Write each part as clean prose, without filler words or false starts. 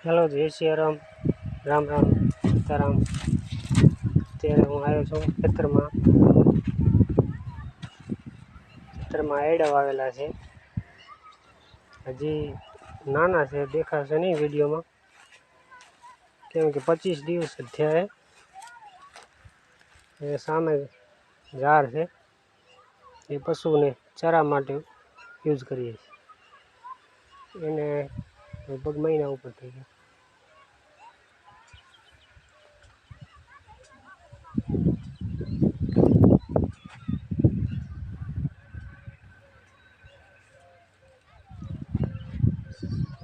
Hello जय श्री राम राम राम सीताराम। અત્યારે હું આવ્યો છું ખેતરમાં એડા વાવેલા છે, હજી નાના છે, દેખાશે નહીં વિડીયોમાં, કેમ કે 25 દિવસ જ થયા છે। એ સામે ઝાડ છે, એ પશુને ચારા માટે યુઝ કરીએ છીએ। એને લગભગ મહિના ઉપર થઈ ગયા।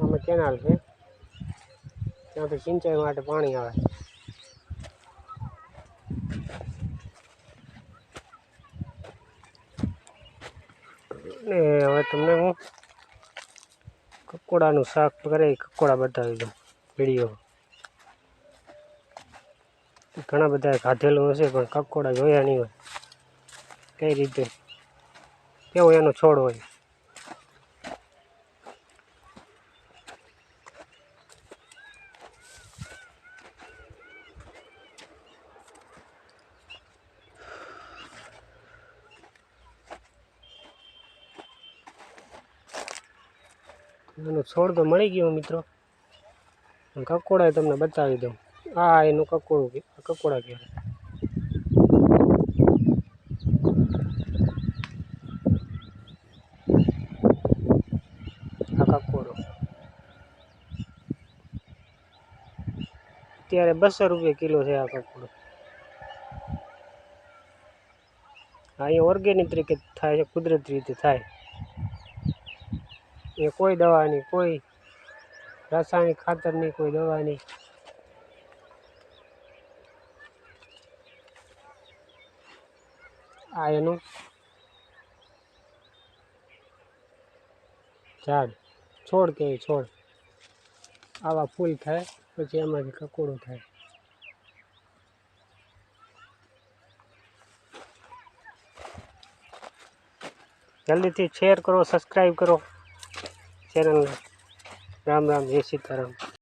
આમાં કેનાલ છે, ત્યાંથી સિંચાઈ માટે પાણી આવે। ને હવે તમને હું કકોડાનું શાક કરે કકોડા બતાવી દઉં વિડીયો। ઘણા બધા ખાધેલું હશે પણ કકોડા જોયા નહીં હોય, કઈ રીતે કેવો એનો છોડ હોય। એનો છોડ તો મળી ગયો મિત્રો, કકોડા તમને બતાવી દઉં। આ એનું કકોડું, કકોડા કહેવાય। આ કકોડો અત્યારે 200 રૂપિયા કિલો છે। આ કકોડો અહીંયા ઓર્ગેનિક તરીકે થાય છે, કુદરતી રીતે થાય। એ કોઈ દવા નહીં, કોઈ રાસાયણિક ખાતર નહીં, કોઈ દવા નહીં। આ એનું ઝાડ, છોડ કે છોડ, આવા ફૂલ થાય પછી એમાંથી કકોડો થાય। જલ્દીથી શેર કરો, સબસ્ક્રાઈબ કરો ચેનલને। રામ રામ, જય સીતારામ।